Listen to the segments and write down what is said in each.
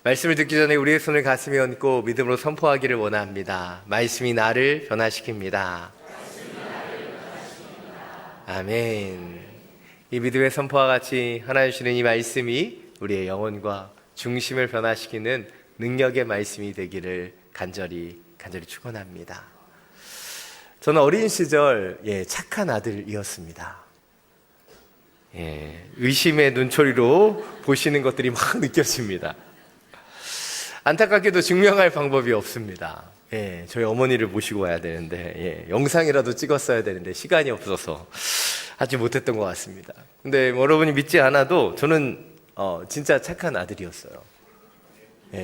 말씀을 듣기 전에 우리의 손을 가슴에 얹고 믿음으로 선포하기를 원합니다. 말씀이 나를 변화시킵니다. 아멘. 이 믿음의 선포와 같이 하나님 주시는 이 말씀이 우리의 영혼과 중심을 변화시키는 능력의 말씀이 되기를 간절히 축원합니다. 저는 어린 시절 착한 아들이었습니다. 의심의 눈초리로 보시는 것들이 막 느껴집니다. 안타깝게도 증명할 방법이 없습니다. 저희 어머니를 모시고 와야 되는데 영상이라도 찍었어야 되는데 시간이 없어서 하지 못했던 것 같습니다. 근데 여러분이 믿지 않아도 저는 진짜 착한 아들이었어요.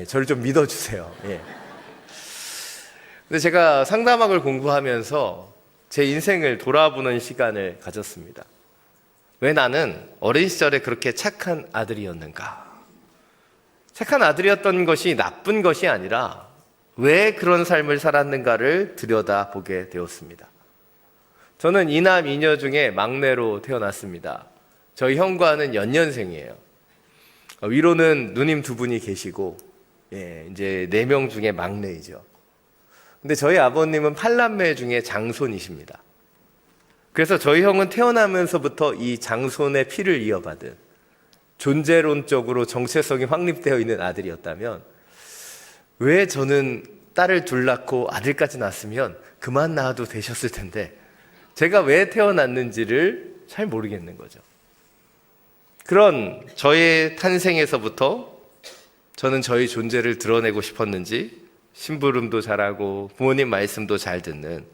저를 좀 믿어주세요. 근데 제가 상담학을 공부하면서 제 인생을 돌아보는 시간을 가졌습니다. 왜 나는 어린 시절에 그렇게 착한 아들이었는가? 착한 아들이었던 것이 나쁜 것이 아니라 왜 그런 삶을 살았는가를 들여다보게 되었습니다. 저는 이남 이녀 중에 막내로 태어났습니다. 저희 형과는 연년생이에요. 위로는 누님 두 분이 계시고 이제 4명 중에 막내이죠. 근데 저희 아버님은 8남매 중에 장손이십니다. 그래서 저희 형은 태어나면서부터 이 장손의 피를 이어받은 존재론적으로 정체성이 확립되어 있는 아들이었다면 왜 저는 딸을 둘 낳고 아들까지 낳았으면 그만 낳아도 되셨을 텐데 제가 왜 태어났는지를 잘 모르겠는 거죠. 그런 저의 탄생에서부터 저는 저의 존재를 드러내고 싶었는지 심부름도 잘하고 부모님 말씀도 잘 듣는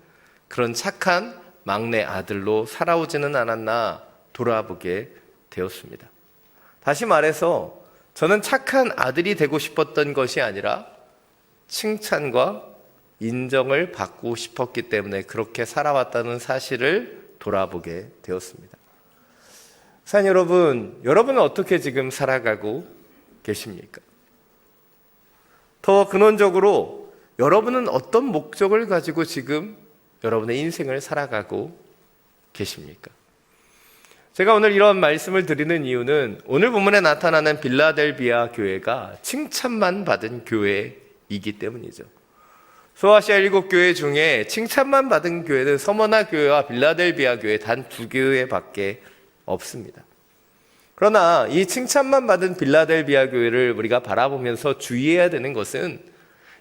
그런 착한 막내 아들로 살아오지는 않았나 돌아보게 되었습니다. 다시 말해서 저는 착한 아들이 되고 싶었던 것이 아니라 칭찬과 인정을 받고 싶었기 때문에 그렇게 살아왔다는 사실을 돌아보게 되었습니다. 사랑 여러분은 어떻게 지금 살아가고 계십니까? 더 근원적으로 여러분은 어떤 목적을 가지고 지금 여러분의 인생을 살아가고 계십니까? 제가 오늘 이런 말씀을 드리는 이유는 오늘 본문에 나타나는 빌라델비아 교회가 칭찬만 받은 교회이기 때문이죠. 소아시아 7교회 중에 칭찬만 받은 교회는 서머나 교회와 빌라델비아 교회 단 2교회밖에 없습니다. 그러나 이 칭찬만 받은 빌라델비아 교회를 우리가 바라보면서 주의해야 되는 것은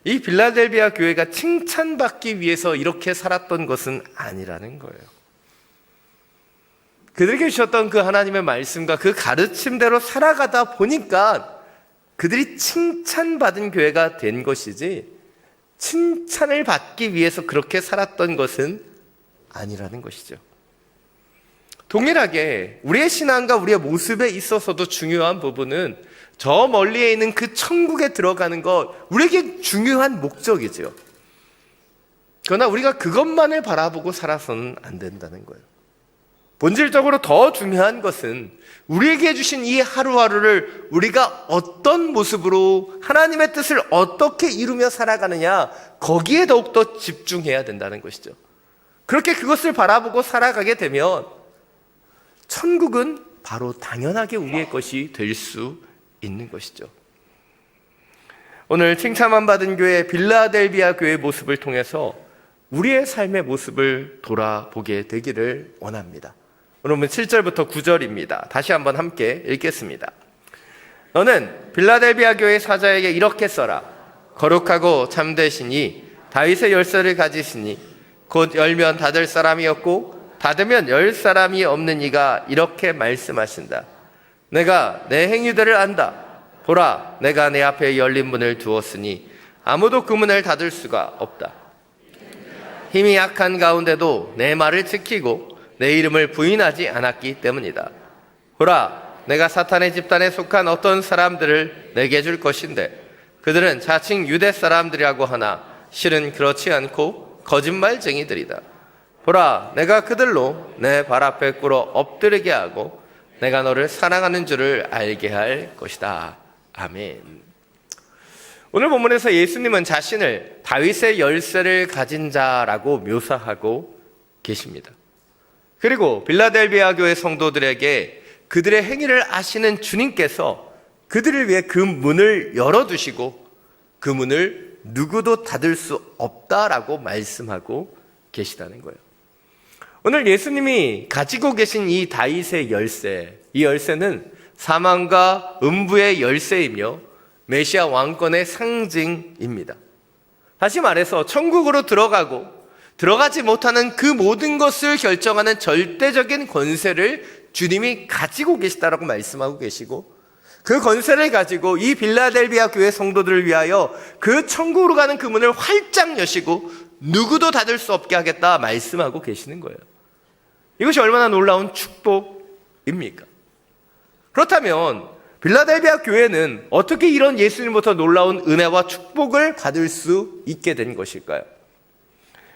이 빌라델비아 교회가 칭찬받기 위해서 이렇게 살았던 것은 아니라는 거예요. 그들에게 주셨던 그 하나님의 말씀과 그 가르침대로 살아가다 보니까 그들이 칭찬받은 교회가 된 것이지 칭찬을 받기 위해서 그렇게 살았던 것은 아니라는 것이죠. 동일하게 우리의 신앙과 우리의 모습에 있어서도 중요한 부분은 저 멀리에 있는 그 천국에 들어가는 것, 우리에게 중요한 목적이죠. 그러나 우리가 그것만을 바라보고 살아서는 안 된다는 거예요. 본질적으로 더 중요한 것은 우리에게 주신 이 하루하루를 우리가 어떤 모습으로 하나님의 뜻을 어떻게 이루며 살아가느냐, 거기에 더욱더 집중해야 된다는 것이죠. 그렇게 그것을 바라보고 살아가게 되면 천국은 바로 당연하게 우리의 것이 될 수 있는 것이죠. 오늘 칭찬만 받은 교회 빌라델비아 교회의 모습을 통해서 우리의 삶의 모습을 돌아보게 되기를 원합니다. 오늘 7절부터 9절입니다. 다시 한번 함께 읽겠습니다. 너는 빌라델비아 교회 사자에게 이렇게 써라. 거룩하고 참되시니 다윗의 열쇠를 가지시니 곧 열면 닫을 사람이었고 닫으면 열 사람이 없는 이가 이렇게 말씀하신다. 내가 내 행위들을 안다. 보라, 내가 내 앞에 열린 문을 두었으니 아무도 그 문을 닫을 수가 없다. 힘이 약한 가운데도 내 말을 지키고 내 이름을 부인하지 않았기 때문이다. 보라, 내가 사탄의 집단에 속한 어떤 사람들을 내게 줄 것인데 그들은 자칭 유대 사람들이라고 하나 실은 그렇지 않고 거짓말쟁이들이다. 보라, 내가 그들로 내 발 앞에 꿇어 엎드리게 하고 내가 너를 사랑하는 줄을 알게 할 것이다. 아멘. 오늘 본문에서 예수님은 자신을 다윗의 열쇠를 가진 자라고 묘사하고 계십니다. 그리고 빌라델비아 교회 성도들에게 그들의 행위를 아시는 주님께서 그들을 위해 그 문을 열어두시고 그 문을 누구도 닫을 수 없다라고 말씀하고 계시다는 거예요. 오늘 예수님이 가지고 계신 이 다윗의 열쇠, 이 열쇠는 사망과 음부의 열쇠이며 메시아 왕권의 상징입니다. 다시 말해서 천국으로 들어가고 들어가지 못하는 그 모든 것을 결정하는 절대적인 권세를 주님이 가지고 계시다라고 말씀하고 계시고, 그 권세를 가지고 이 빌라델비아 교회 성도들을 위하여 그 천국으로 가는 그 문을 활짝 여시고 누구도 닫을 수 없게 하겠다 말씀하고 계시는 거예요. 이것이 얼마나 놀라운 축복입니까? 그렇다면 빌라델비아 교회는 어떻게 이런 예수님부터 놀라운 은혜와 축복을 받을 수 있게 된 것일까요?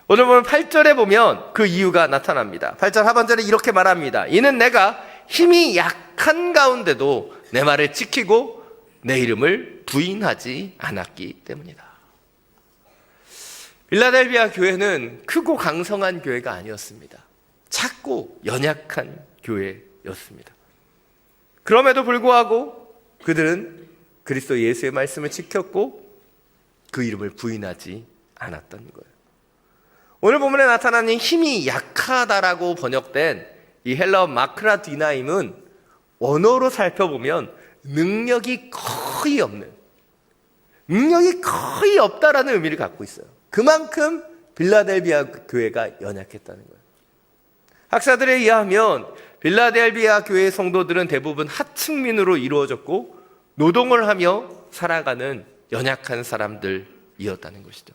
오늘 보면 8절에 보면 그 이유가 나타납니다. 8절 하반절에 이렇게 말합니다. 이는 내가 힘이 약한 가운데도 내 말을 지키고 내 이름을 부인하지 않았기 때문이다. 빌라델비아 교회는 크고 강성한 교회가 아니었습니다. 작고 연약한 교회였습니다. 그럼에도 불구하고 그들은 그리스도 예수의 말씀을 지켰고 그 이름을 부인하지 않았던 거예요. 오늘 본문에 나타나는 힘이 약하다라고 번역된 이 헬라어 마크라디나임은 원어로 살펴보면 능력이 거의 없다라는 의미를 갖고 있어요. 그만큼 빌라델비아 교회가 연약했다는 거예요. 학자들에 의하면 빌라델비아 교회 성도들은 대부분 하층민으로 이루어졌고 노동을 하며 살아가는 연약한 사람들이었다는 것이죠.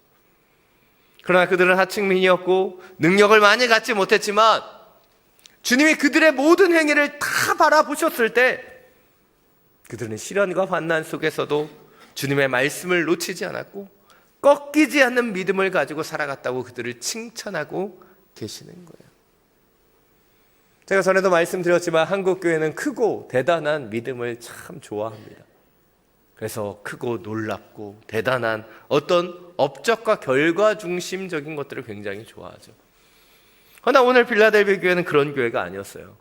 그러나 그들은 하층민이었고 능력을 많이 갖지 못했지만 주님이 그들의 모든 행위를 다 바라보셨을 때 그들은 시련과 환난 속에서도 주님의 말씀을 놓치지 않았고 꺾이지 않는 믿음을 가지고 살아갔다고 그들을 칭찬하고 계시는 거예요. 제가 전에도 말씀드렸지만 한국교회는 크고 대단한 믿음을 참 좋아합니다. 그래서 크고 놀랍고 대단한 어떤 업적과 결과 중심적인 것들을 굉장히 좋아하죠. 그러나 오늘 빌라델비아 교회는 그런 교회가 아니었어요.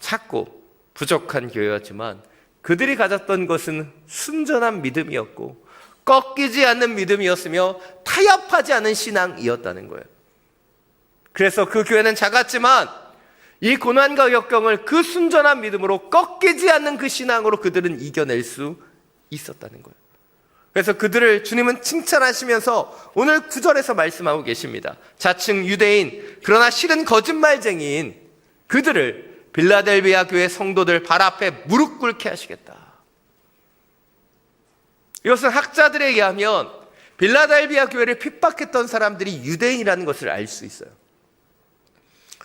작고 부족한 교회였지만 그들이 가졌던 것은 순전한 믿음이었고 꺾이지 않는 믿음이었으며 타협하지 않은 신앙이었다는 거예요. 그래서 그 교회는 작았지만 이 고난과 역경을 그 순전한 믿음으로 꺾이지 않는 그 신앙으로 그들은 이겨낼 수 있었다는 거예요. 그래서 그들을 주님은 칭찬하시면서 오늘 9절에서 말씀하고 계십니다. 자칭 유대인 그러나 실은 거짓말쟁이인 그들을 빌라델비아 교회 성도들 발 앞에 무릎 꿇게 하시겠다. 이것은 학자들에 의하면 빌라델비아 교회를 핍박했던 사람들이 유대인이라는 것을 알 수 있어요.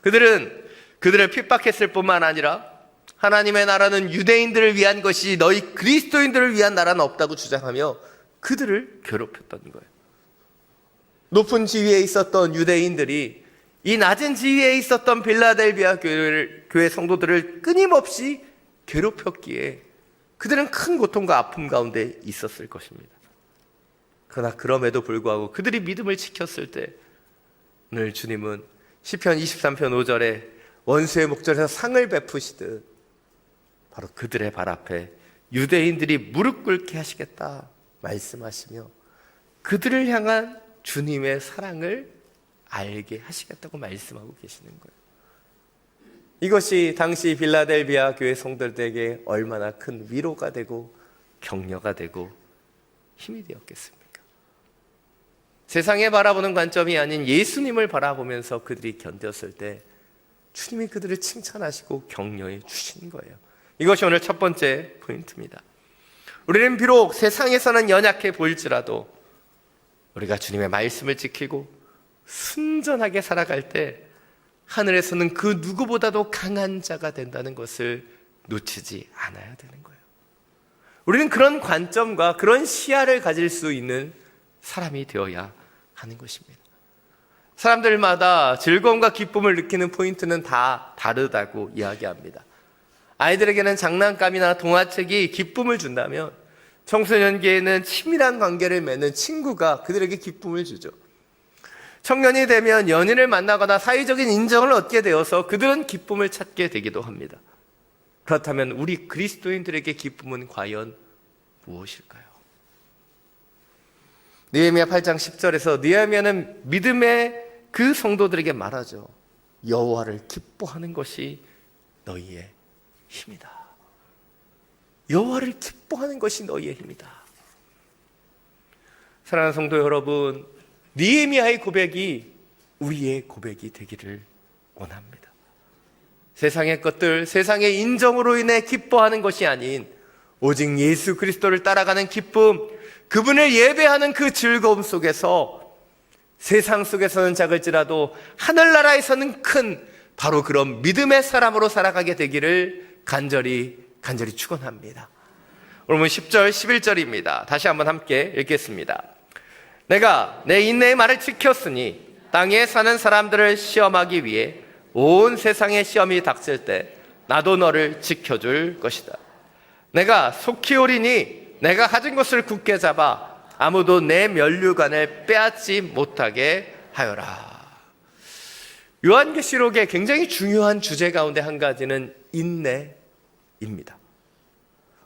그들을 핍박했을 뿐만 아니라 하나님의 나라는 유대인들을 위한 것이 너희 그리스도인들을 위한 나라는 없다고 주장하며 그들을 괴롭혔던 거예요. 높은 지위에 있었던 유대인들이 이 낮은 지위에 있었던 빌라델비아 교회 성도들을 끊임없이 괴롭혔기에 그들은 큰 고통과 아픔 가운데 있었을 것입니다. 그러나 그럼에도 불구하고 그들이 믿음을 지켰을 때 오늘 주님은 시편 23편 5절에 원수의 목전에서 상을 베푸시듯 바로 그들의 발 앞에 유대인들이 무릎 꿇게 하시겠다 말씀하시며 그들을 향한 주님의 사랑을 알게 하시겠다고 말씀하고 계시는 거예요. 이것이 당시 빌라델비아 교회 성도들에게 얼마나 큰 위로가 되고 격려가 되고 힘이 되었겠습니까? 세상에 바라보는 관점이 아닌 예수님을 바라보면서 그들이 견뎠을 때 주님이 그들을 칭찬하시고 격려해 주시는 거예요. 이것이 오늘 첫 번째 포인트입니다. 우리는 비록 세상에서는 연약해 보일지라도 우리가 주님의 말씀을 지키고 순전하게 살아갈 때 하늘에서는 그 누구보다도 강한 자가 된다는 것을 놓치지 않아야 되는 거예요. 우리는 그런 관점과 그런 시야를 가질 수 있는 사람이 되어야 하는 것입니다. 사람들마다 즐거움과 기쁨을 느끼는 포인트는 다 다르다고 이야기합니다. 아이들에게는 장난감이나 동화책이 기쁨을 준다면 청소년기에는 친밀한 관계를 맺는 친구가 그들에게 기쁨을 주죠. 청년이 되면 연인을 만나거나 사회적인 인정을 얻게 되어서 그들은 기쁨을 찾게 되기도 합니다. 그렇다면 우리 그리스도인들에게 기쁨은 과연 무엇일까요? 느헤미야 8장 10절에서 느헤미야는 믿음의 그 성도들에게 말하죠. 여호와를 기뻐하는 것이 너희의 힘이다. 여호와를 기뻐하는 것이 너희의 힘이다. 사랑하는 성도 여러분, 느헤미야의 고백이 우리의 고백이 되기를 원합니다. 세상의 것들, 세상의 인정으로 인해 기뻐하는 것이 아닌 오직 예수 그리스도를 따라가는 기쁨, 그분을 예배하는 그 즐거움 속에서 세상 속에서는 작을지라도 하늘나라에서는 큰 바로 그런 믿음의 사람으로 살아가게 되기를 간절히 축원합니다. 오늘 10절 11절입니다. 다시 한번 함께 읽겠습니다. 내가 내 인내의 말을 지켰으니 땅에 사는 사람들을 시험하기 위해 온 세상의 시험이 닥칠 때 나도 너를 지켜줄 것이다. 내가 속히 오리니 내가 가진 것을 굳게 잡아 아무도 내 면류관을 빼앗지 못하게 하여라. 요한계시록의 굉장히 중요한 주제 가운데 한 가지는 인내입니다.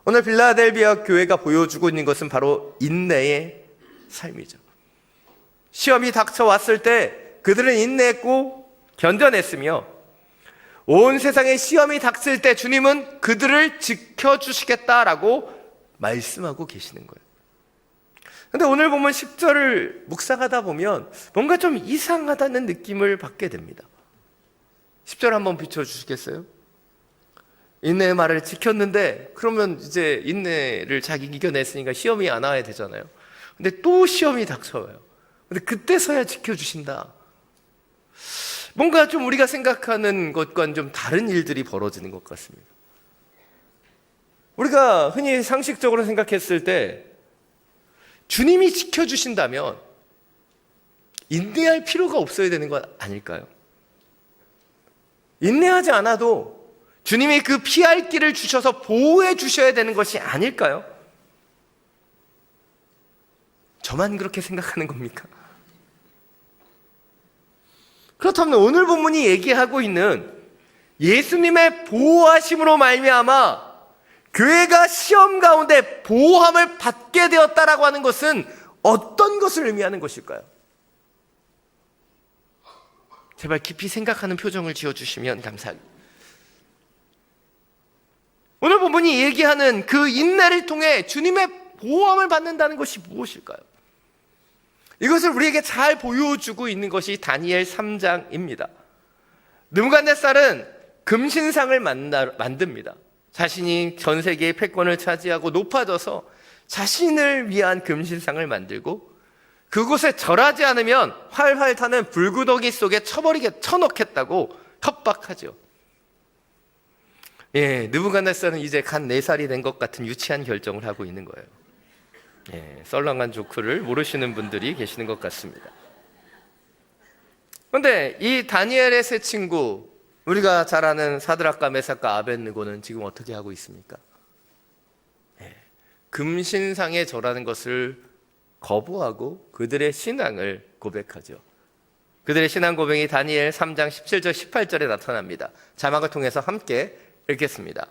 오늘 빌라델비아 교회가 보여주고 있는 것은 바로 인내의 삶이죠. 시험이 닥쳐왔을 때 그들은 인내했고 견뎌냈으며 온 세상에 시험이 닥칠 때 주님은 그들을 지켜주시겠다라고 말씀하고 계시는 거예요. 근데 오늘 보면 10절을 묵상하다 보면 뭔가 좀 이상하다는 느낌을 받게 됩니다. 10절 한번 비춰주시겠어요? 인내의 말을 지켰는데 그러면 이제 인내를 자기 이겨냈으니까 시험이 안 와야 되잖아요. 근데 또 시험이 닥쳐요. 근데 그때서야 지켜주신다. 뭔가 좀 우리가 생각하는 것과는 좀 다른 일들이 벌어지는 것 같습니다. 우리가 흔히 상식적으로 생각했을 때 주님이 지켜주신다면 인내할 필요가 없어야 되는 건 아닐까요? 인내하지 않아도 주님이 그 피할 길을 주셔서 보호해 주셔야 되는 것이 아닐까요? 저만 그렇게 생각하는 겁니까? 그렇다면 오늘 본문이 얘기하고 있는 예수님의 보호하심으로 말미암아 교회가 시험 가운데 보호함을 받게 되었다라고 하는 것은 어떤 것을 의미하는 것일까요? 제발 깊이 생각하는 표정을 지어주시면 감사하겠습니다. 오늘 본문이 얘기하는 그 인내를 통해 주님의 보호함을 받는다는 것이 무엇일까요? 이것을 우리에게 잘 보여주고 있는 것이 다니엘 3장입니다. 느부갓네살은 금신상을 만듭니다. 자신이 전 세계의 패권을 차지하고 높아져서 자신을 위한 금신상을 만들고 그곳에 절하지 않으면 활활 타는 불구덩이 속에 쳐넣겠다고 협박하죠. 느부갓네살은 이제 간 4살이 된 것 같은 유치한 결정을 하고 있는 거예요. 썰렁한 조크를 모르시는 분들이 계시는 것 같습니다. 그런데 이 다니엘의 세 친구, 우리가 잘 아는 사드락과 메삭과 아벳느고는 지금 어떻게 하고 있습니까? 금신상에 절하는 것을 거부하고 그들의 신앙을 고백하죠. 그들의 신앙 고백이 다니엘 3장 17절 18절에 나타납니다. 자막을 통해서 함께 읽겠습니다.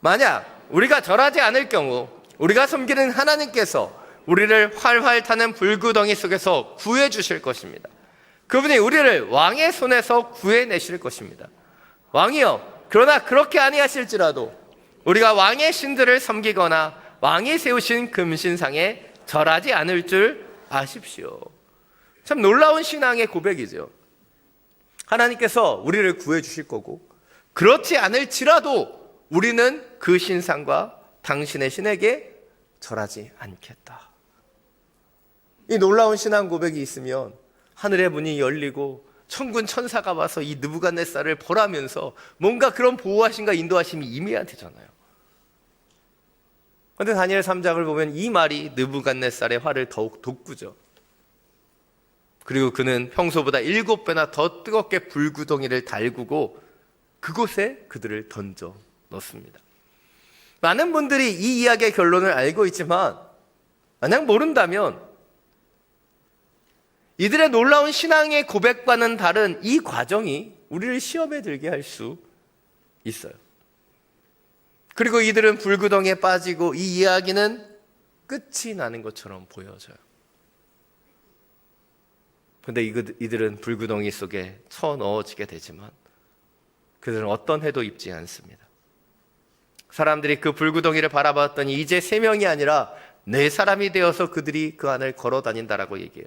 만약 우리가 절하지 않을 경우 우리가 섬기는 하나님께서 우리를 활활 타는 불구덩이 속에서 구해 주실 것입니다. 그분이 우리를 왕의 손에서 구해내실 것입니다. 왕이여, 그러나 그렇게 아니하실지라도 우리가 왕의 신들을 섬기거나 왕이 세우신 금신상에 절하지 않을 줄 아십시오. 참 놀라운 신앙의 고백이죠. 하나님께서 우리를 구해 주실 거고 그렇지 않을지라도 우리는 그 신상과 당신의 신에게 절하지 않겠다. 이 놀라운 신앙 고백이 있으면 하늘의 문이 열리고 천군 천사가 와서 이 느부갓네살을 벌하면서 뭔가 그런 보호하심과 인도하심이 임해야 되잖아요. 그런데 다니엘 3장을 보면 이 말이 느부갓네살의 화를 더욱 돋구죠. 그리고 그는 평소보다 7배나 더 뜨겁게 불구덩이를 달구고 그곳에 그들을 던져 넣습니다. 많은 분들이 이 이야기의 결론을 알고 있지만 만약 모른다면 이들의 놀라운 신앙의 고백과는 다른 이 과정이 우리를 시험에 들게 할 수 있어요. 그리고 이들은 불구덩이에 빠지고 이 이야기는 끝이 나는 것처럼 보여져요. 근데 이들은 불구덩이 속에 쳐넣어지게 되지만 그들은 어떤 해도 입지 않습니다. 사람들이 그 불구덩이를 바라봤더니 이제 3명이 아니라 4사람이 되어서 그들이 그 안을 걸어 다닌다라고 얘기해요.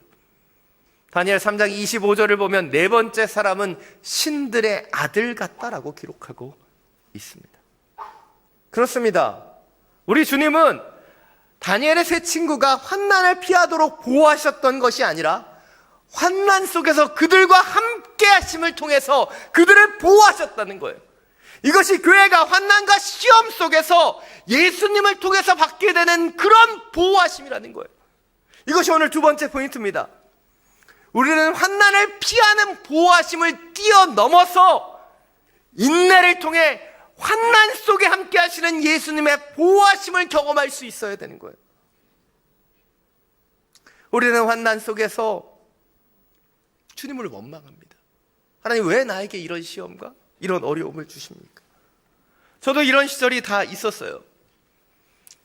다니엘 3장 25절을 보면 4번째 사람은 신들의 아들 같다라고 기록하고 있습니다. 그렇습니다. 우리 주님은 다니엘의 세 친구가 환난을 피하도록 보호하셨던 것이 아니라 환난 속에서 그들과 함께 하심을 통해서 그들을 보호하셨다는 거예요. 이것이 교회가 환난과 시험 속에서 예수님을 통해서 받게 되는 그런 보호하심이라는 거예요. 이것이 오늘 2번째 포인트입니다. 우리는 환난을 피하는 보호하심을 뛰어넘어서 인내를 통해 환난 속에 함께 하시는 예수님의 보호하심을 경험할 수 있어야 되는 거예요. 우리는 환난 속에서 주님을 원망합니다. 하나님, 왜 나에게 이런 시험과 이런 어려움을 주십니까? 저도 이런 시절이 다 있었어요.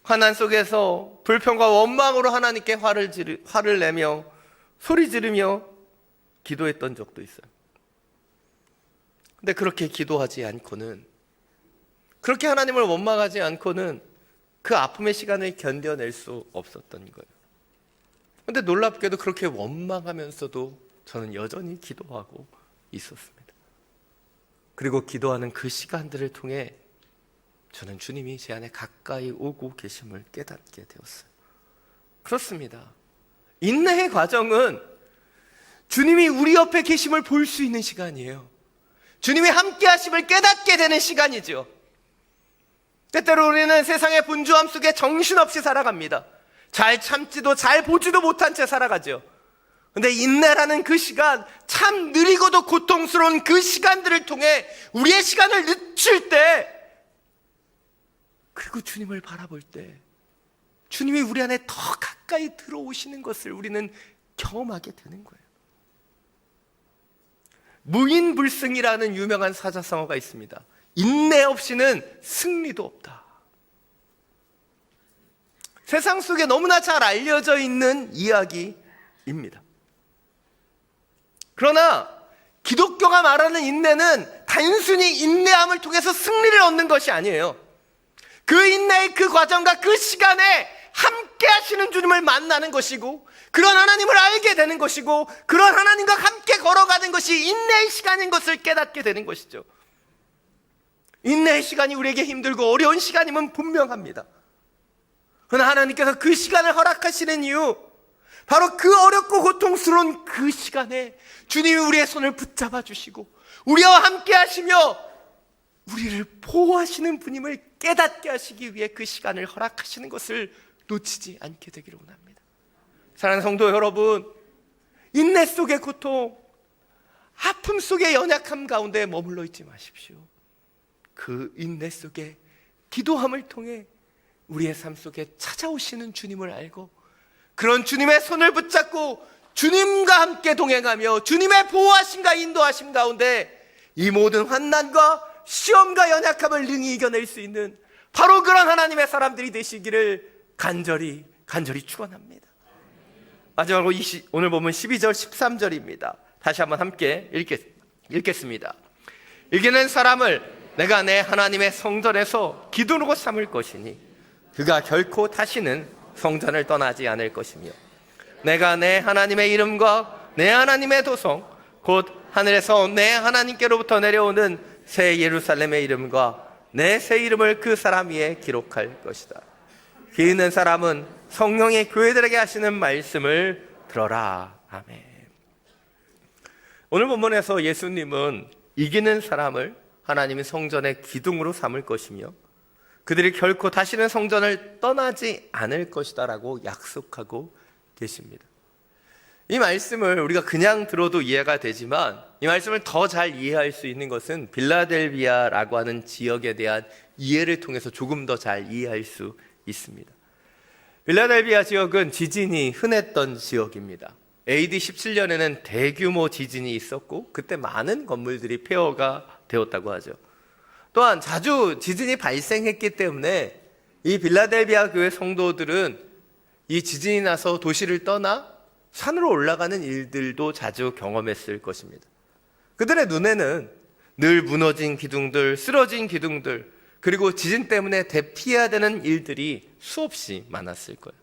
환난 속에서 불평과 원망으로 하나님께 화를 내며 소리 지르며 기도했던 적도 있어요. 근데 그렇게 기도하지 않고는, 그렇게 하나님을 원망하지 않고는 그 아픔의 시간을 견뎌낼 수 없었던 거예요. 근데 놀랍게도 그렇게 원망하면서도 저는 여전히 기도하고 있었습니다. 그리고 기도하는 그 시간들을 통해 저는 주님이 제 안에 가까이 오고 계심을 깨닫게 되었어요. 그렇습니다. 인내의 과정은 주님이 우리 옆에 계심을 볼 수 있는 시간이에요. 주님이 함께 하심을 깨닫게 되는 시간이죠. 때때로 우리는 세상의 분주함 속에 정신없이 살아갑니다. 잘 참지도 잘 보지도 못한 채 살아가죠. 근데 인내라는 그 시간, 참 느리고도 고통스러운 그 시간들을 통해 우리의 시간을 늦출 때, 그리고 주님을 바라볼 때 주님이 우리 안에 더 가까이 들어오시는 것을 우리는 경험하게 되는 거예요. 무인불승이라는 유명한 사자성어가 있습니다. 인내 없이는 승리도 없다. 세상 속에 너무나 잘 알려져 있는 이야기입니다. 그러나 기독교가 말하는 인내는 단순히 인내함을 통해서 승리를 얻는 것이 아니에요. 그 인내의 그 과정과 그 시간에 함께 하시는 주님을 만나는 것이고, 그런 하나님을 알게 되는 것이고, 그런 하나님과 함께 걸어가는 것이 인내의 시간인 것을 깨닫게 되는 것이죠. 인내의 시간이 우리에게 힘들고 어려운 시간임은 분명합니다. 그러나 하나님께서 그 시간을 허락하시는 이유, 바로 그 어렵고 고통스러운 그 시간에 주님이 우리의 손을 붙잡아 주시고 우리와 함께 하시며 우리를 보호하시는 분임을 깨닫게 하시기 위해 그 시간을 허락하시는 것을 놓치지 않게 되기를 원합니다. 사랑하는 성도 여러분, 인내 속의 고통, 아픔 속의 연약함 가운데 머물러 있지 마십시오. 그 인내 속에 기도함을 통해 우리의 삶 속에 찾아오시는 주님을 알고 그런 주님의 손을 붙잡고 주님과 함께 동행하며 주님의 보호하심과 인도하심 가운데 이 모든 환난과 시험과 연약함을 능히 이겨낼 수 있는 바로 그런 하나님의 사람들이 되시기를 간절히 축원합니다. 마지막으로 오늘 보면 12절 13절입니다. 다시 한번 함께 읽겠습니다. 이기는 사람을 내가 내 하나님의 성전에서 기둥으로 삼을 것이니 그가 결코 다시는 성전을 떠나지 않을 것이며 내가 내 하나님의 이름과 내 하나님의 도성 곧 하늘에서 내 하나님께로부터 내려오는 새 예루살렘의 이름과 내 새 이름을 그 사람 위에 기록할 것이다. 귀 있는 사람은 성령의 교회들에게 하시는 말씀을 들어라. 아멘. 오늘 본문에서 예수님은 이기는 사람을 하나님의 성전의 기둥으로 삼을 것이며 그들이 결코 다시는 성전을 떠나지 않을 것이다 라고 약속하고 계십니다. 이 말씀을 우리가 그냥 들어도 이해가 되지만 이 말씀을 더 잘 이해할 수 있는 것은 빌라델비아라고 하는 지역에 대한 이해를 통해서 조금 더 잘 이해할 수 있습니다. 빌라델비아 지역은 지진이 흔했던 지역입니다. AD 17년에는 대규모 지진이 있었고 그때 많은 건물들이 폐허가 되었다고 하죠. 또한 자주 지진이 발생했기 때문에 이 빌라델비아 교회 성도들은 이 지진이 나서 도시를 떠나 산으로 올라가는 일들도 자주 경험했을 것입니다. 그들의 눈에는 늘 무너진 기둥들, 쓰러진 기둥들, 그리고 지진 때문에 대피해야 되는 일들이 수없이 많았을 거예요.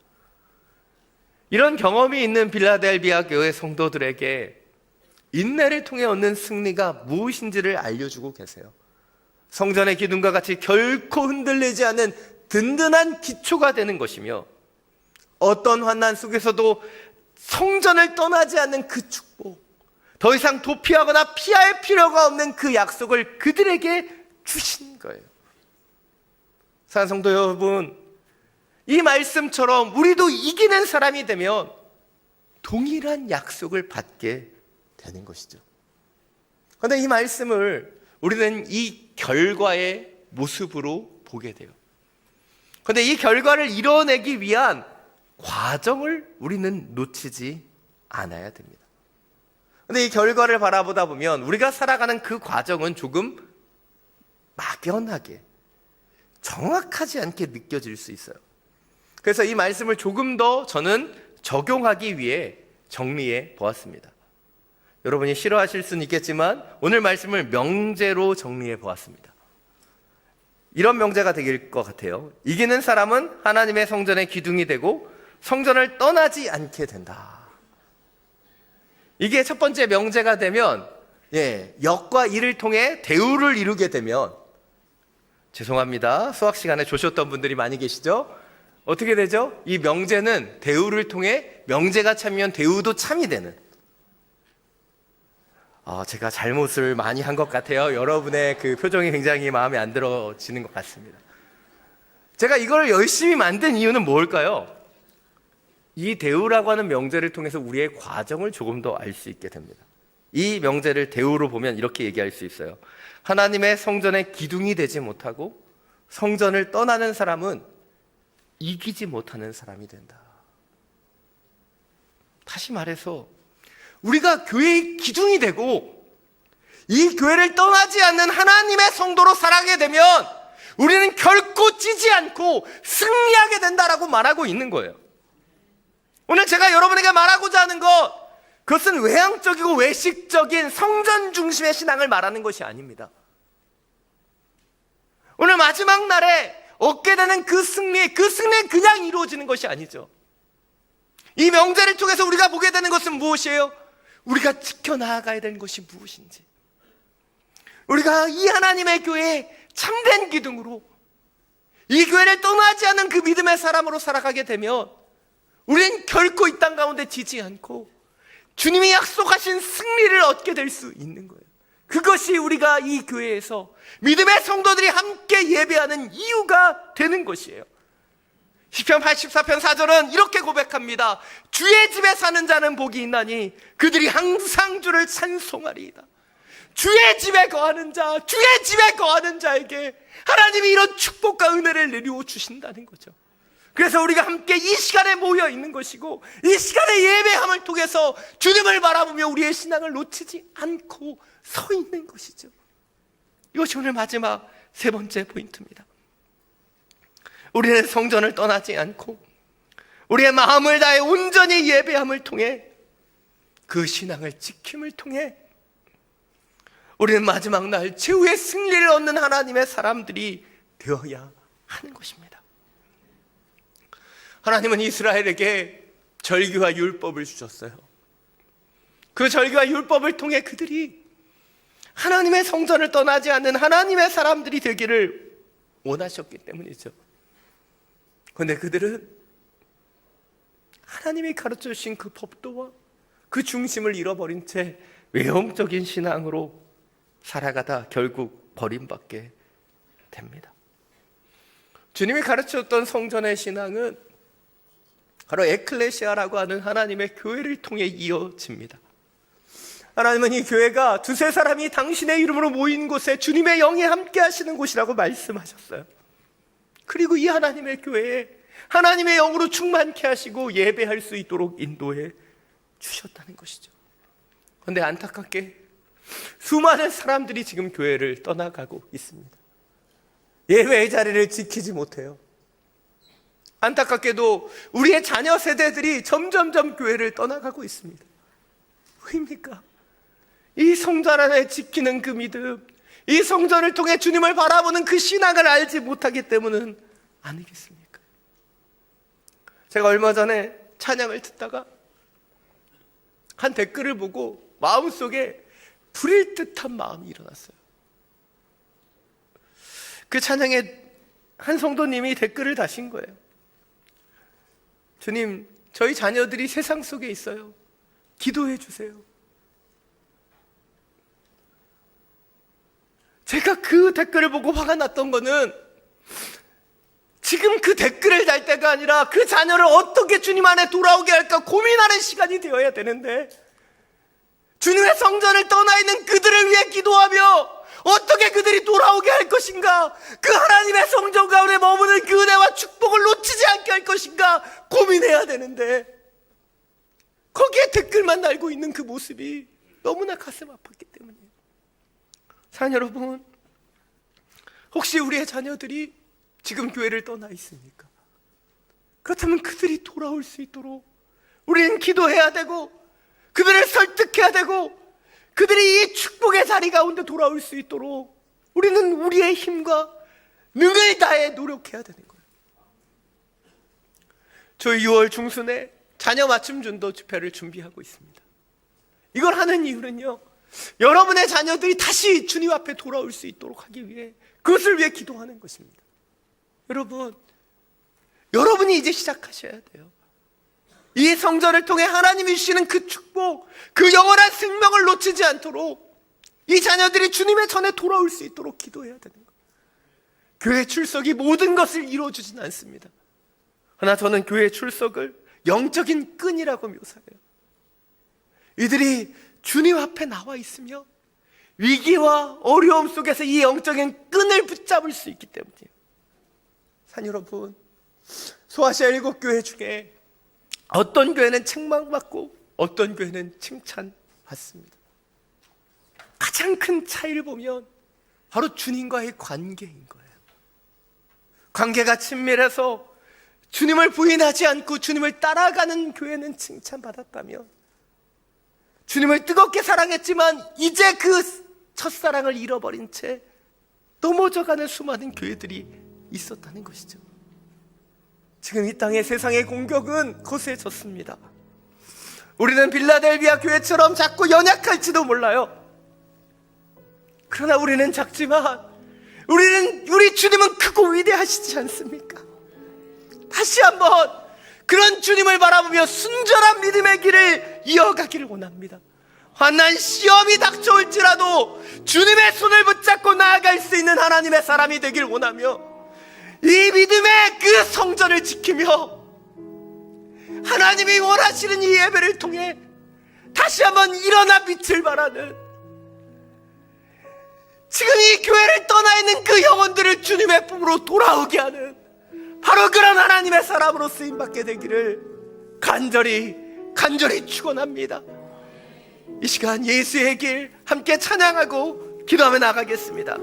이런 경험이 있는 빌라델비아 교회 성도들에게 인내를 통해 얻는 승리가 무엇인지를 알려주고 계세요. 성전의 기둥과 같이 결코 흔들리지 않는 든든한 기초가 되는 것이며, 어떤 환난 속에서도 성전을 떠나지 않는 그 축복, 더 이상 도피하거나 피할 필요가 없는 그 약속을 그들에게 주신 거예요. 사랑하는 성도 여러분, 이 말씀처럼 우리도 이기는 사람이 되면 동일한 약속을 받게 되는 것이죠. 그런데 이 말씀을 우리는 이 결과의 모습으로 보게 돼요. 그런데 이 결과를 이뤄내기 위한 과정을 우리는 놓치지 않아야 됩니다. 그런데 이 결과를 바라보다 보면 우리가 살아가는 그 과정은 조금 막연하게, 정확하지 않게 느껴질 수 있어요. 그래서 이 말씀을 조금 더 저는 적용하기 위해 정리해 보았습니다. 여러분이 싫어하실 수는 있겠지만 오늘 말씀을 명제로 정리해 보았습니다. 이런 명제가 되길 것 같아요. 이기는 사람은 하나님의 성전의 기둥이 되고 성전을 떠나지 않게 된다. 이게 첫 번째 명제가 되면, 역과 일을 통해 대우를 이루게 되면, 죄송합니다, 수학 시간에 조셨던 분들이 많이 계시죠? 어떻게 되죠? 이 명제는 대우를 통해 명제가 참이면 대우도 참이 되는, 제가 잘못을 많이 한 것 같아요. 여러분의 그 표정이 굉장히 마음에 안 들어지는 것 같습니다. 제가 이걸 열심히 만든 이유는 뭘까요? 이 대우라고 하는 명제를 통해서 우리의 과정을 조금 더 알 수 있게 됩니다. 이 명제를 대우로 보면 이렇게 얘기할 수 있어요. 하나님의 성전의 기둥이 되지 못하고 성전을 떠나는 사람은 이기지 못하는 사람이 된다. 다시 말해서 우리가 교회의 기둥이 되고 이 교회를 떠나지 않는 하나님의 성도로 살아가게 되면 우리는 결코 찌지 않고 승리하게 된다라고 말하고 있는 거예요. 오늘 제가 여러분에게 말하고자 하는 것, 그것은 외향적이고 외식적인 성전 중심의 신앙을 말하는 것이 아닙니다. 오늘 마지막 날에 얻게 되는 그 승리는 그냥 이루어지는 것이 아니죠. 이 명제를 통해서 우리가 보게 되는 것은 무엇이에요? 우리가 지켜나가야 되는 것이 무엇인지, 우리가 이 하나님의 교회에 참된 기둥으로 이 교회를 떠나지 않는 그 믿음의 사람으로 살아가게 되면 우리는 결코 이 땅 가운데 지지 않고 주님이 약속하신 승리를 얻게 될 수 있는 거예요. 그것이 우리가 이 교회에서 믿음의 성도들이 함께 예배하는 이유가 되는 것이에요. 시편 84편 4절은 이렇게 고백합니다. 주의 집에 사는 자는 복이 있나니 그들이 항상 주를 찬송하리이다. 주의 집에 거하는 자, 주의 집에 거하는 자에게 하나님이 이런 축복과 은혜를 내려 주신다는 거죠. 그래서 우리가 함께 이 시간에 모여 있는 것이고, 이 시간의 예배함을 통해서 주님을 바라보며 우리의 신앙을 놓치지 않고 서 있는 것이죠. 이것이 오늘 마지막 세 번째 포인트입니다. 우리는 성전을 떠나지 않고 우리의 마음을 다해 온전히 예배함을 통해 그 신앙을 지킴을 통해 우리는 마지막 날 최후의 승리를 얻는 하나님의 사람들이 되어야 하는 것입니다. 하나님은 이스라엘에게 절기와 율법을 주셨어요. 그 절기와 율법을 통해 그들이 하나님의 성전을 떠나지 않는 하나님의 사람들이 되기를 원하셨기 때문이죠. 그런데 그들은 하나님이 가르쳐 주신 그 법도와 그 중심을 잃어버린 채 외형적인 신앙으로 살아가다 결국 버림받게 됩니다. 주님이 가르쳤던 성전의 신앙은 바로 에클레시아라고 하는 하나님의 교회를 통해 이어집니다. 하나님은 이 교회가 두세 사람이 당신의 이름으로 모인 곳에 주님의 영이 함께 하시는 곳이라고 말씀하셨어요. 그리고 이 하나님의 교회에 하나님의 영으로 충만케 하시고 예배할 수 있도록 인도해 주셨다는 것이죠. 그런데 안타깝게 수많은 사람들이 지금 교회를 떠나가고 있습니다. 예배의 자리를 지키지 못해요. 안타깝게도 우리의 자녀 세대들이 점점점 교회를 떠나가고 있습니다. 왜입니까? 이 성전 안에 지키는 그 믿음, 이 성전을 통해 주님을 바라보는 그 신앙을 알지 못하기 때문은 아니겠습니까? 제가 얼마 전에 찬양을 듣다가 한 댓글을 보고 마음속에 불일 듯한 마음이 일어났어요. 그 찬양에 한 성도님이 댓글을 다신 거예요. 주님, 저희 자녀들이 세상 속에 있어요. 기도해 주세요. 제가 그 댓글을 보고 화가 났던 거는 지금 그 댓글을 달 때가 아니라 그 자녀를 어떻게 주님 안에 돌아오게 할까 고민하는 시간이 되어야 되는데, 주님의 성전을 떠나 있는 그들을 위해 기도하며 어떻게 그들이 돌아오게 할 것인가, 그 하나님의 성전 가운데 머무는 그 은혜와 축복을 놓치지 않게 할 것인가 고민해야 되는데, 거기에 댓글만 달고 있는 그 모습이 너무나 가슴 아팠기 때문이에요. 사랑 여러분, 혹시 우리의 자녀들이 지금 교회를 떠나 있습니까? 그렇다면 그들이 돌아올 수 있도록 우리는 기도해야 되고, 그들을 설득해야 되고, 그들이 이 축복의 자리 가운데 돌아올 수 있도록 우리는 우리의 힘과 능을 다해 노력해야 되는 거예요. 저희 6월 중순에 자녀 맞춤 전도 집회를 준비하고 있습니다. 이걸 하는 이유는요, 여러분의 자녀들이 다시 주님 앞에 돌아올 수 있도록 하기 위해, 그것을 위해 기도하는 것입니다. 여러분, 여러분이 이제 시작하셔야 돼요. 이 성전을 통해 하나님이 주시는 그 축복, 그 영원한 생명을 놓치지 않도록 이 자녀들이 주님의 전에 돌아올 수 있도록 기도해야 되는 거예요. 교회 출석이 모든 것을 이루어주진 않습니다. 그러나 저는 교회 출석을 영적인 끈이라고 묘사해요. 이들이 주님 앞에 나와 있으며 위기와 어려움 속에서 이 영적인 끈을 붙잡을 수 있기 때문이에요. 산 여러분, 소아시아 7교회 중에 어떤 교회는 책망받고 어떤 교회는 칭찬받습니다. 가장 큰 차이를 보면 바로 주님과의 관계인 거예요. 관계가 친밀해서 주님을 부인하지 않고 주님을 따라가는 교회는 칭찬받았다면, 주님을 뜨겁게 사랑했지만 이제 그 첫사랑을 잃어버린 채 넘어져가는 수많은 교회들이 있었다는 것이죠. 지금 이 땅의 세상의 공격은 거세졌습니다. 우리는 빌라델비아 교회처럼 작고 연약할지도 몰라요. 그러나 우리는 작지만 우리 주님은 크고 위대하시지 않습니까? 다시 한번 그런 주님을 바라보며 순전한 믿음의 길을 이어가기를 원합니다. 환난 시험이 닥쳐올지라도 주님의 손을 붙잡고 나아갈 수 있는 하나님의 사람이 되길 원하며, 이 믿음의 그 성전을 지키며 하나님이 원하시는 이 예배를 통해 다시 한번 일어나 빛을 발하는, 지금 이 교회를 떠나 있는 그 영혼들을 주님의 품으로 돌아오게 하는 바로 그런 하나님의 사람으로 쓰임받게 되기를 간절히 축원합니다. 이 시간 예수의 길 함께 찬양하고 기도하며 나가겠습니다.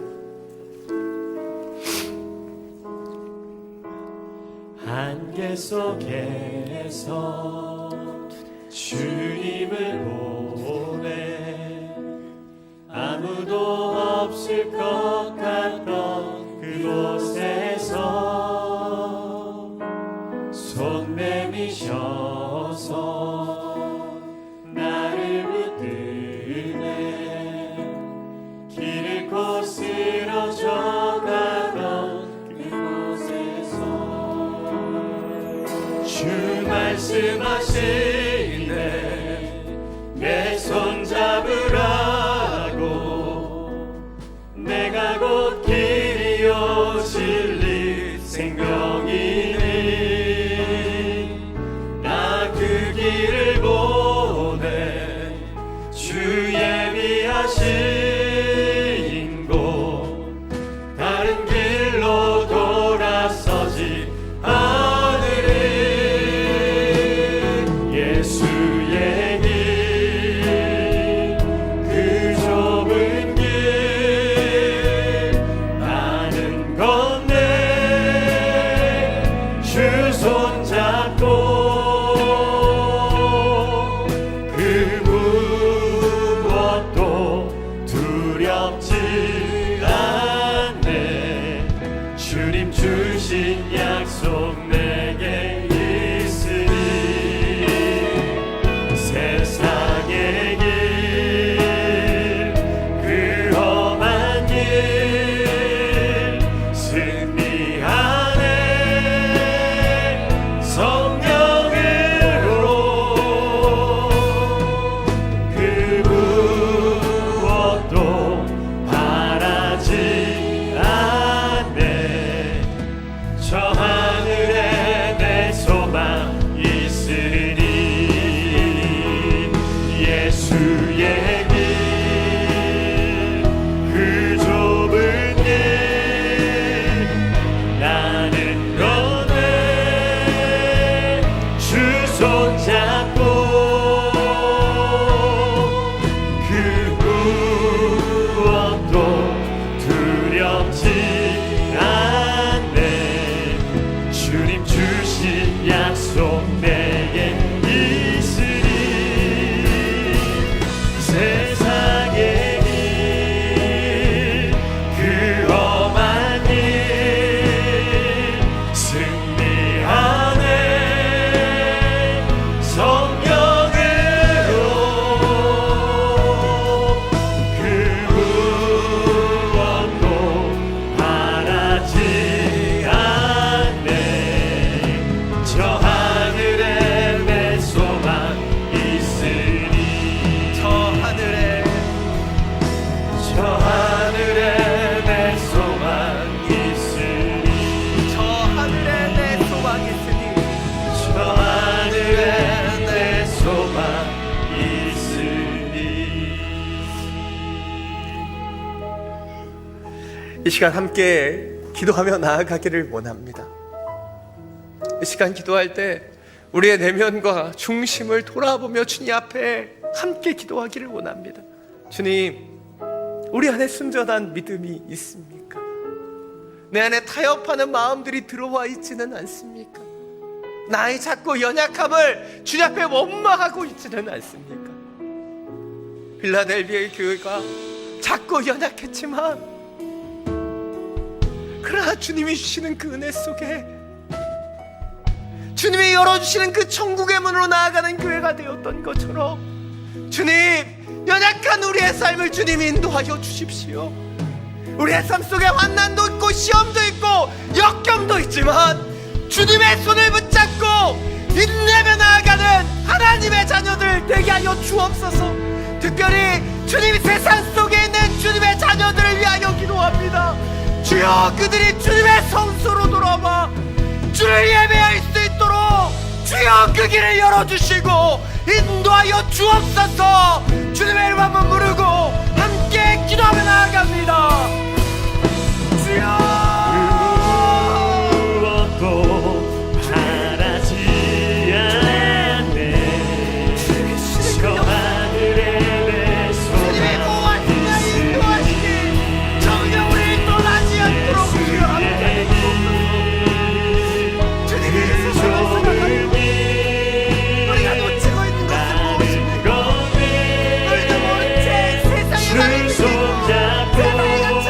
한계 속에서 주님을 보내 아무도 없을 것 같던 그곳에서 손 내미셔서 나를 붙드네 길 잃고 쓰러져가던 그곳에서 주 말씀하시네 내 손 잡으라고 내가 곧 길이요 진리 생명이니 나 그 길을 보내 주 예비하신 곳 다른 길로 돌아서지 않으리 예수의 길 그 손잡고 그 무엇도 두렵지 않네. 주님 주신 약속 내게 있으니 세상의 일 그 험한 일 승리하네. 성령으로 그 무엇도 바라지 않네. 저 하늘에 내 소망 있으니 저 하늘에 내 소망 있으니 저 하늘에 내 소망 있으니 저 하늘에 내 소망 있으니. 이 시간 함께 기도하며 나아가기를 원합니다. 이 시간 기도할 때 우리의 내면과 중심을 돌아보며 주님 앞에 함께 기도하기를 원합니다. 주님, 우리 안에 순전한 믿음이 있습니까? 내 안에 타협하는 마음들이 들어와 있지는 않습니까? 나의 작고 연약함을 주님 앞에 원망하고 있지는 않습니까? 필라델비아의 교회가 작고 연약했지만 그러나 주님이 주시는 그 은혜 속에 주님이 열어주시는 그 천국의 문으로 나아가는 교회가 되었던 것처럼 주님, 연약한 우리의 삶을 주님 인도하여 주십시오. 우리의 삶 속에 환난도 있고 시험도 있고 역경도 있지만 주님의 손을 붙잡고 인내며 나아가는 하나님의 자녀들 되게 하여 주옵소서. 특별히 주님 세상 속에 있는 주님의 자녀들을 위하여 기도합니다. 주여, 그들이 주님의 성소로 돌아와 주를 예배할 수 있도록 주여 그 길을 열어주시고 인도하여 주옵소서. 주님의 이름 한번 부르고 함께 기도하며 나아갑니다. 주여, 무엇도 바라지 않네. 저 하늘에 내 주님의 소망 보호하시니 인도하시니 정녕 우리를 떠나지 않도록 주여 함께 주님이 세상을 생각하고 우리가 놓치고 있는 것은 무엇입니까? 우리가 모른 채 세상에 나를 믿고 세상에 갇혀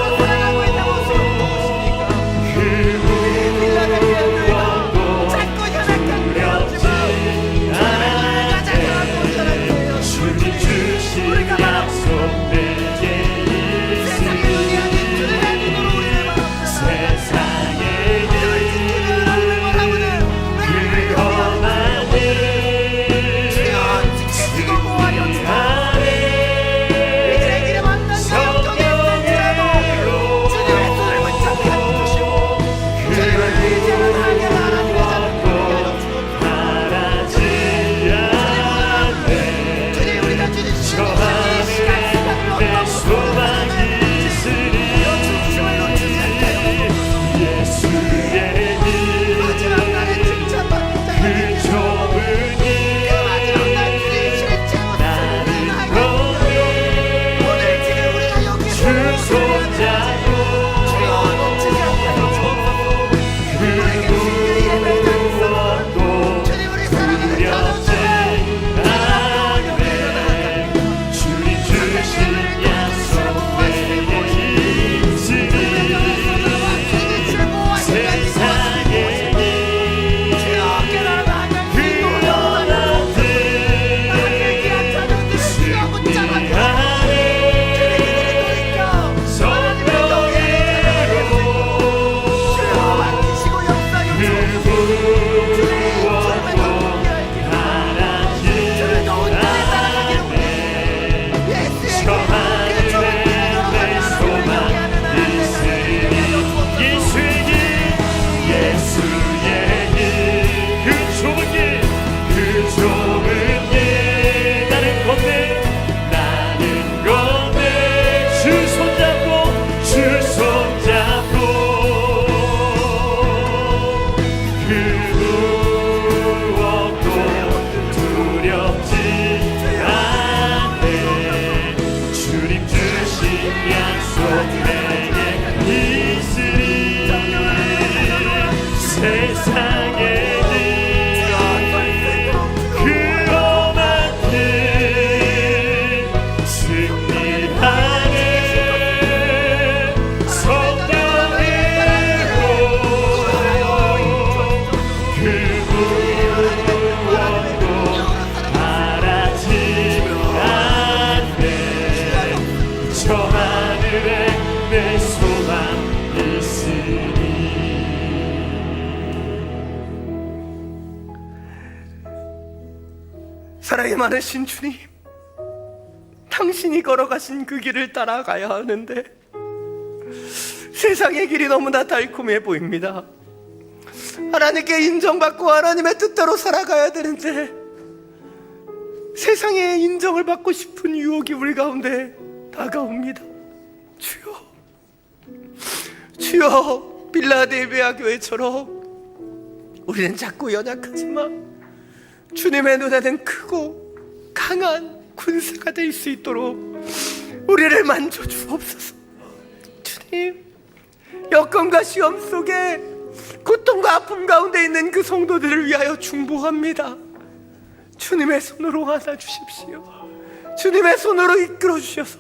사랑이 많으신 주님, 당신이 걸어가신 그 길을 따라가야 하는데 세상의 길이 너무나 달콤해 보입니다. 하나님께 인정받고 하나님의 뜻대로 살아가야 되는데 세상의 인정을 받고 싶은 유혹이 우리 가운데 다가옵니다. 주여, 주여, 빌라델비아 교회처럼 우리는 작고 연약하지만 주님의 눈에는 크고 강한 군사가 될 수 있도록 우리를 만져주옵소서. 주님, 여건과 시험 속에 고통과 아픔 가운데 있는 그 성도들을 위하여 중보합니다. 주님의 손으로 안아주십시오. 주님의 손으로 이끌어 주셔서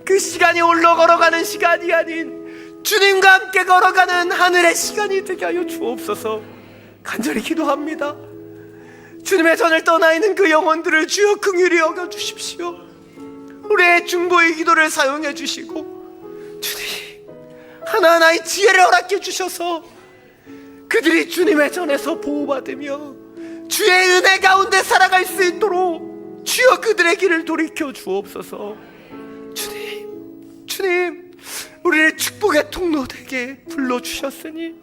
그 시간이 홀로 걸어가는 시간이 아닌 주님과 함께 걸어가는 하늘의 시간이 되게 하여 주옵소서. 간절히 기도합니다. 주님의 전을 떠나 있는 그 영혼들을 주여 긍휼히 여겨 주십시오. 우리의 중보의 기도를 사용해 주시고 주님, 하나하나의 지혜를 허락해 주셔서 그들이 주님의 전에서 보호받으며 주의 은혜 가운데 살아갈 수 있도록 주여 그들의 길을 돌이켜 주옵소서. 주님, 우리를 축복의 통로 되게 불러주셨으니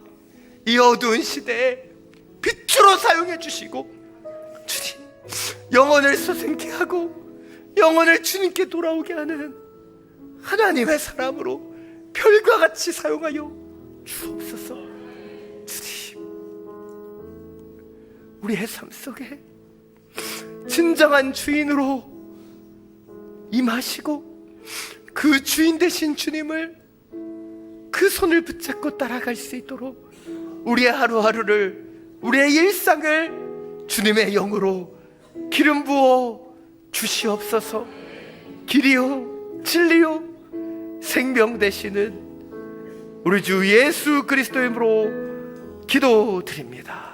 이 어두운 시대에 빛으로 사용해 주시고 주님, 영혼을 소생케 하고 영혼을 주님께 돌아오게 하는 하나님의 사람으로 별과 같이 사용하여 주옵소서. 주님, 우리의 삶 속에 진정한 주인으로 임하시고 그 주인 되신 주님을 그 손을 붙잡고 따라갈 수 있도록 우리의 하루하루를, 우리의 일상을 주님의 영으로 기름 부어 주시옵소서. 길이요 진리요 생명 되시는 우리 주 예수 그리스도의 이름으로 기도드립니다.